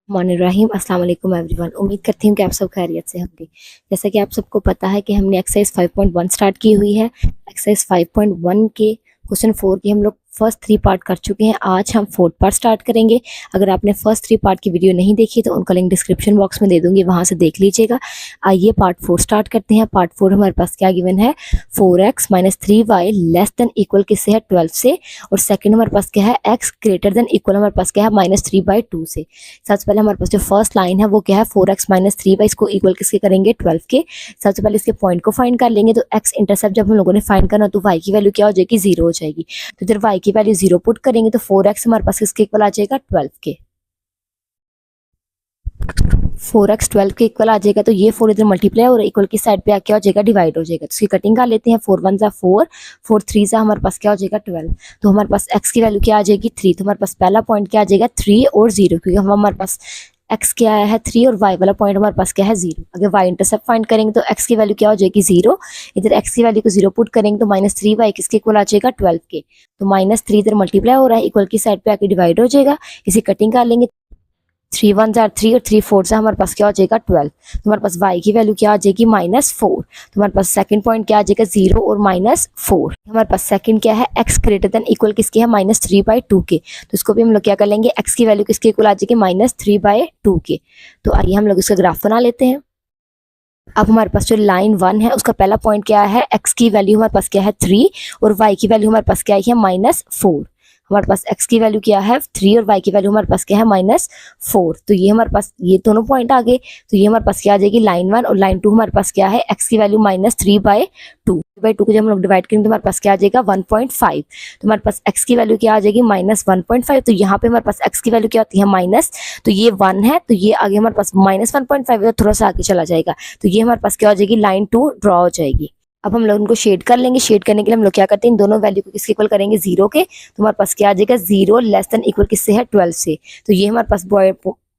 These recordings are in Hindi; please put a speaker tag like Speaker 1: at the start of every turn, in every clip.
Speaker 1: रहीम अस्सलाम वालेकुम एवरीवन। उम्मीद करती हूँ कि आप सब खैरियत से होंगे। जैसा कि आप सबको पता है कि हमने एक्सरसाइज 5.1 स्टार्ट की हुई है। एक्सरसाइज 5.1 के क्वेश्चन 4 की हम लोग फर्स्ट 3 पार्ट कर चुके हैं। आज हम 4th पार्ट स्टार्ट करेंगे। अगर आपने फर्स्ट 3 पार्ट की वीडियो नहीं देखी तो उनका लिंक डिस्क्रिप्शन बॉक्स में दे दूंगी, वहां से देख लीजिएगा। आइए पार्ट 4 स्टार्ट करते हैं। पार्ट 4 हमारे पास क्या गिवन है, 4x - 3y less than equal किससे है, 12 से। और सेकंड हमारे पास क्या है, x ग्रेटर देन इक्वल हमारे पास क्या है, -3/2 से। सबसे पहले हमारे पास जो फर्स्ट लाइन है वो क्या है, 4x - 3y, इसको इक्वल किसके करेंगे, 12 के। सबसे पहले इसके पॉइंट को फाइंड कर लेंगे। तो x इंटरसेप्ट जब हम लोगों ने फाइंड करना तो y की वैल्यू क्या हो जाएगी, 0 हो जाएगी। तो इधर y की वैल्यू 0 पुट करेंगे तो 4x हमारे पास किसके इक्वल आ जाएगा, 12 के। 4x 12 के इक्वल आ जाएगा। तो ये 4 इधर मल्टीप्लाई और इक्वल की साइड पे क्या हो जाएगा, डिवाइड हो जाएगा। तो इसकी कटिंग कर लेते हैं। 4 1 4, 4 3 हमारे पास क्या हो जाएगा, 12। तो हमारे पास x की वैल्यू क्या आ जाएगी, 3। तो हमारे पास पहला पॉइंट क्या आ जाएगा, 3 और 0, क्योंकि हमारे पास x क्या आया है, 3, और y वाला पॉइंट हमारे पास क्या है, 0। अगर y इंटरसेप्ट फाइंड करेंगे तो x की वैल्यू क्या हो जाएगी, 0। इधर x की वैल्यू को 0 पुट करेंगे तो -3y किसके इक्वल आ जाएगा, 12 के। तो -3 इधर मल्टीप्लाई हो रहा है, इक्वल की साइड पे आके डिवाइड हो जाएगा। इसी कटिंग कर लेंगे। 3 1 3 और 3 4 हमारे पास क्या हो जाएगा, 12। तो हमारे पास y की वैल्यू क्या आ जाएगी, -4। तो हमारे पास सेकंड पॉइंट क्या आ जाएगा, 0 और -4। हमारे पास सेकंड क्या है, x ग्रेटर देन इक्वल किसके है, -3/2 के। तो इसको भी हम लोग क्या कर लेंगे, x की वैल्यू किसके इक्वल आ जाएगी, -3/2 के। तो आइए हम लोग इसका ग्राफ बना लेते हैं। अब हमारे पास जो लाइन 1 है उसका पहला पॉइंट क्या है, x की वैल्यू हमारे पास क्या है, 3, और y की वैल्यू हमारे पास क्या है, -4। हमारे पास x की वैल्यू क्या है, 3, और y की वैल्यू हमारे पास क्या है, -4। तो ये हमारे पास ये दोनों पॉइंट आ गए। तो ये हमारे पास क्या आ जाएगी, लाइन 1, और लाइन 2 हमारे पास क्या है, x की वैल्यू -3/2 को जब हम लोग डिवाइड करेंगे तो हमारे पास क्या आ जाएगा, 1.5। तो हमारे पास x की वैल्यू क्या आ जाएगी, -1.5। तो यहाँ पे हमारे पास x की वैल्यू क्या होती है, माइनस, तो ये 1 है, तो ये आगे हमारे पास -1.5 है, तो थोड़ा सा आगे चला जाएगा। तो ये हमारे पास क्या हो जाएगी, लाइन 2 ड्रॉ हो जाएगी। अब हम लोग इनको शेड कर लेंगे। शेड करने के लिए हम लोग क्या करते हैं, इन दोनों वैल्यू को किसके इक्वल करेंगे, 0 के। तो हमारे पास क्या आ जाएगा, 0 लेस देन इक्वल किससे है, 12 से। तो ये हमारे पास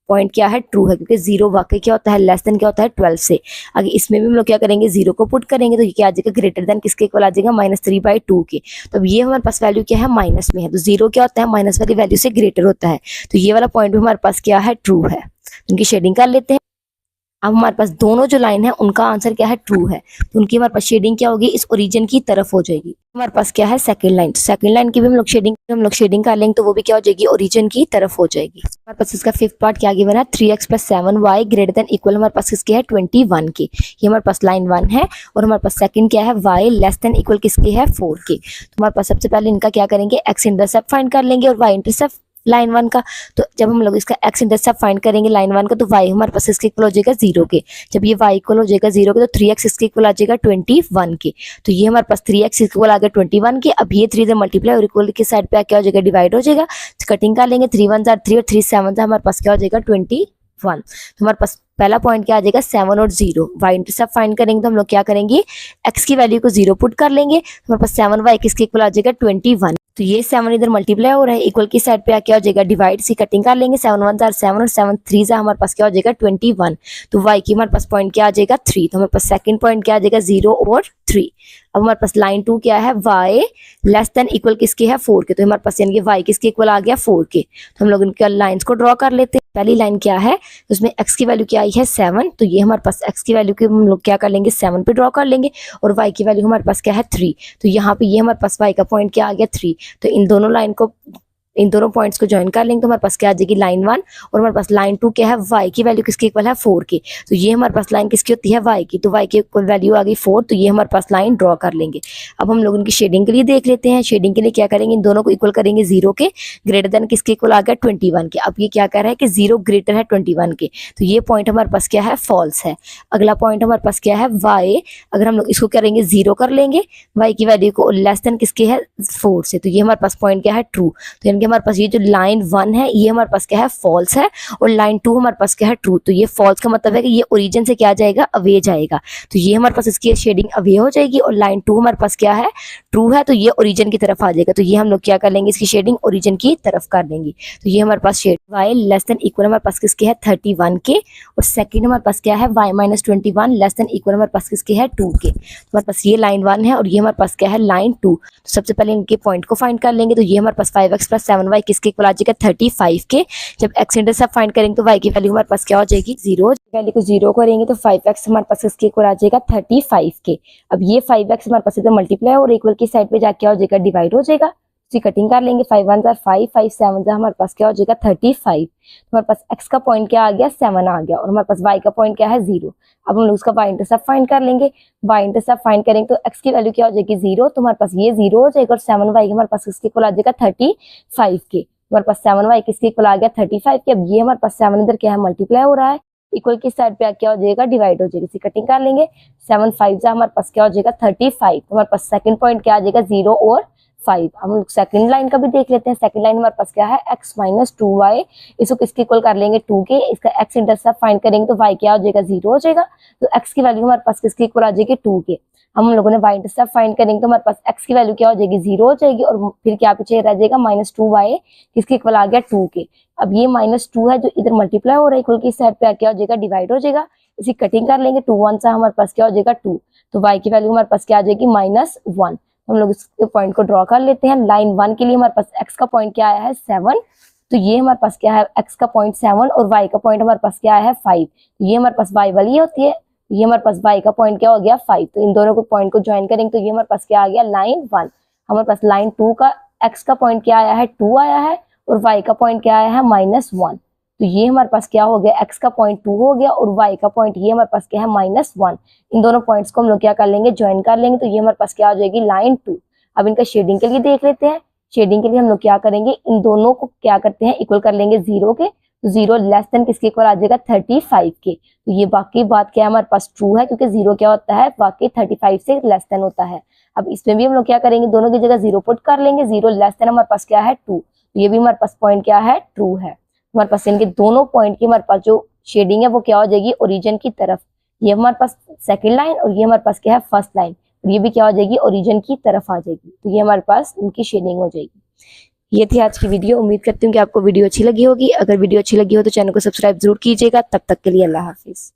Speaker 1: पॉइंट क्या है, ट्रू है, क्योंकि 0 वाकई क्या होता है, लेस देन क्या होता है, 12 से। आगे इसमें भी हम लोग क्या करेंगे, 0 को पुट करेंगे तो ये क्या आ जाएगा, ग्रेटर देन किसके इक्वल आ जाएगा, -3/2 के। तो अब ये हमारे पास वैल्यू क्या है, माइनस में है। तो 0 क्या होता है, माइनस वाली वैल्यू से ग्रेटर होता है। तो ये वाला पॉइंट भी हमारे पास क्या है, ट्रू है। उनकी शेडिंग कर लेते हैं। अब हमारे पास दोनों जो लाइन है उनका आंसर क्या है, ट्रू है। तो उनकी हमारे पास शेडिंग क्या होगी, इस ओरिजिन की तरफ हो जाएगी। हमारे पास क्या है, सेकंड लाइन। सेकंड लाइन की भी हम लोग शेडिंग कर लेंगे तो वो भी क्या हो जाएगी, ओरिजिन की तरफ हो जाएगी। हमारे पास इसका फिफ्थ पार्ट क्या गिवन है, 3x + 7y greater than equal हमारे पास किसके है, 21 के। ये हमारे पास लाइन 1 है। और हमारे पास सेकंड क्या है, y लेस देन इक्वल किसके है, 4 के। तो हमारे पास सबसे पहले इनका क्या करेंगे, x इंटरसेप्ट फाइंड कर लेंगे और y इंटरसेप्ट लाइन 1 का। तो जब हम लोग इसका x इंटरसेप्ट फाइंड करेंगे लाइन 1 का, तो y हमारे पास इसके इक्वल हो जाएगा 0 के। जब ये y इक्वल हो जाएगा 0 के तो 3x इसके इक्वल आ जाएगा 21 के। तो ये हमारे पास 3x इक्वल आ गया 21 के। अब ये 3 इधर मल्टीप्लाई और इक्वल के साइड पे क्या हो जाएगा, डिवाइड हो जाएगा। कटिंग कर लेंगे। 3 1 3 और 3 7 हमारे पास क्या हो जाएगा, 21। तो हमारे पास पहला पॉइंट क्या आ जाएगा, 7 और 0। y इंटरसेप्ट फाइंड करेंगे तो हम लोग क्या करेंगे, x की वैल्यू को 0 पुट कर लेंगे। हमारे पास 7y किसके इक्वल आ जाएगा, 21। तो ये 7 इधर मल्टीप्लाई हो रहा है, इक्वल की साइड पे क्या हो जाएगा, डिवाइड। सी कटिंग कर लेंगे। 7 1 7 और 7 3 हमारे पास क्या हो जाएगा, 21। तो y की हमारे पास पॉइंट क्या आ जाएगा, 3। तो हमारे पास सेकंड पॉइंट क्या आ जाएगा, 0 और 3। अब हमारे पास लाइन 2 क्या है, y लेस देन इक्वल किसके है, 4 के। तो हमारे पास यानी कि y किसके इक्वल आ गया, 4 के। तो हम लोग इनके लाइंस को ड्रॉ कर लेते हैं। पहली लाइन क्या है, उसमें x की वैल्यू क्या आई है, 7। तो ये हमारे पास x की वैल्यू की हम लोग क्या कर लेंगे, 7 पे ड्रॉ कर लेंगे। और y की वैल्यू हमारे पास क्या है, 3। तो यहाँ पे ये हमारे पास y का पॉइंट क्या आ गया, 3। तो इन दोनों पॉइंट्स को ज्वाइन कर लेंगे तो हमारे पास क्या आ जाएगी, लाइन 1। और हमारे पास लाइन 2 क्या है, y की वैल्यू किसके इक्वल है, 4 की। तो ये हमारे पास लाइन किसकी होती है, y की। तो y की इक्वल वैल्यू आ गई 4। तो ये हमारे पास लाइन ड्रॉ कर लेंगे। अब हम लोग इनकी शेडिंग के लिए देख लेते हैं। शेडिंग के लिए क्या करेंगे, इन दोनों को इक्वल करेंगे 0 के। ग्रेटर देन किसके इक्वल आ गया, 21 के। अब ये क्या कह रहा है कि 0 ग्रेटर है 21 के। तो ये पॉइंट हमारे पास क्या है, फॉल्स है। अगला पॉइंट हमारे पास क्या है, y। अगर हम लोग इसको करेंगे 0 कर लेंगे, y की वैल्यू को लेस देन किसके है, 4 से। तो ये हमारे पास पॉइंट क्या है, ट्रू। तो यानी कि हमारे पास ये जो लाइन 1 है ये हमारे पास क्या है, फॉल्स है। और लाइन 2 हमारे पास क्या है, ट्रू। तो ये फॉल्स का मतलब है कि ये ओरिजिन से क्या जाएगा, अवे जाएगा। तो ये हमारे पास इसकी शेडिंग अवे हो जाएगी। और लाइन 2 हमारे पास क्या है, ट्रू है। तो ये ओरिजिन की तरफ आ जाएगा। तो ये हम लोग क्या कर लेंगे, इसकी शेडिंग ओरिजिन की तरफ कर देंगे। तो ये हमारे पास shade y less than equal हमारे पास किसके है, 31 के। और सेकंड हमारे पास क्या है, y - 21 लेस देन इक्वल हमारे पास किसके है, 2 के। तो हमारे पास ये लाइन 1 है और ये हमारे पास क्या है, लाइन 2। तो सबसे पहले इनके पॉइंट को फाइंड कर लेंगे। तो ये हमारे पास 5x + 7y किसके इक्वल आ जाएगा 35 के। जब x इंटरसेप्ट फाइंड करेंगे तो y की वैल्यू हमारे पास क्या हो जाएगी 0, वैल्यू को 0 करेंगे तो 5x हमारे पास किसके इक्वल आ जाएगा 35 के। अब ये 5x हमारे पास इधर मल्टीप्लाई और इक्वल की साइड पे जाके क्या हो जाएगा डिवाइड हो जाएगा। इसकी कटिंग कर लेंगे, 5 1 5 5 7 हमारे पास क्या हो जाएगा 35। तो हमारे पास x का पॉइंट क्या आ गया 7 आ गया और हमारे पास y का पॉइंट क्या है 0। अब हम लोग उसका y इंटरसेप्ट फाइंड कर लेंगे, y इंटरसेप्ट फाइंड करेंगे तो x की वैल्यू क्या हो जाएगी 0, तो हमारे पास ये 0 हो जाएगा और 7y हमारे पास किसके इक्वल आ जाएगा 35 के। हमारे पास 7y किसके इक्वल आ गया 35 के। अब ये हमारे पास 7 इधर क्या है मल्टीप्लाई हो रहा है, इक्वल की साइड पे क्या हो जाएगा डिवाइड हो जाएगी। इसकी कटिंग कर लेंगे, 7 5 हमारे पास क्या हो जाएगा 35। तो हमारे पास सेकंड पॉइंट क्या आ जाएगा 0 और 5। हम लोग सेकंड लाइन का भी देख लेते हैं। सेकंड लाइन हमारे पास क्या है x माइनस 2y, इसको किसके इक्वल कर लेंगे 2 के। इसका x इंटरसेप्ट फाइंड करेंगे तो y क्या हो जाएगा 0 हो जाएगा। तो x की वैल्यू हमारे पास किसके इक्वल आ जाएगी 2 के। हम लोगों ने y इंटरसेप्ट फाइंड करेंगे तो हमारे पास x की वैल्यू क्या हो जाएगी 0 हो जाएगी और फिर क्या पीछे रह जाएगा माइनस 2y किसके इक्वल आ गया 2 के। अब ये -2 है जो इधर मल्टीप्लाई हो रहा है, इक्वल की साइड पे क्या हो जाएगा डिवाइड हो जाएगा। इसी कटिंग कर लेंगे, 2 1 से हमारे पास क्या हो जाएगा 2, तो y की वैल्यू हमारे पास क्या आ जाएगी -1। हम लोग इस पॉइंट को ड्रॉ कर लेते हैं। लाइन 1 के लिए हमारे पास x का पॉइंट क्या आया है 7, तो ये हमारे पास क्या है x का पॉइंट 7 और y का पॉइंट हमारे पास क्या है 5। तो ये हमारे पास y वाली होती है, ये हमारे पास y का पॉइंट क्या हो गया 5। तो इन दोनों को पॉइंट को ज्वाइन करेंगे तो ये हमारे पास क्या आ गया लाइन 1। हमारे पास लाइन 2 का x का पॉइंट क्या आया है 2 आया है और y का पॉइंट क्या आया है -1। तो ये हमारे पास क्या हो गया x का पॉइंट 2 हो गया और y का पॉइंट ये हमारे पास क्या है -1। इन दोनों पॉइंट्स को हम लोग क्या कर लेंगे ज्वाइन कर लेंगे, तो ये हमारे पास क्या हो जाएगी लाइन 2। अब इनका शेडिंग के लिए देख लेते हैं। शेडिंग के लिए हम लोग क्या करेंगे, इन दोनों को क्या करते हैं इक्वल कर लेंगे 0 के। तो 0 लेस देन किसके इक्वल आ जाएगा 35 के। तो ये बाकी बात क्या है हमारे पास ट्रू है, क्योंकि 0 क्या होता है वाकई 35 से लेस देन होता है। अब इसमें भी हम लोग क्या करेंगे, दोनों की जगह 0 पुट कर लेंगे। 0 लेस देन हमारे पास क्या है 2, तो ये भी हमारे पास पॉइंट क्या है ट्रू है। हमारे पास इनके दोनों पॉइंट की हमारे पास जो शेडिंग है वो क्या हो जाएगी ओरिजिन की तरफ। ये हमारे पास सेकेंड लाइन और ये हमारे पास क्या है फर्स्ट लाइन, और ये भी क्या हो जाएगी ओरिजिन की तरफ आ जाएगी। तो ये हमारे पास इनकी शेडिंग हो जाएगी। ये थी आज की वीडियो। उम्मीद करती हूँ कि आपको वीडियो अच्छी लगी होगी। अगर वीडियो अच्छी लगी हो तो चैनल को सब्सक्राइब जरूर कीजिएगा। तब तक के लिए अल्लाह हाफिज।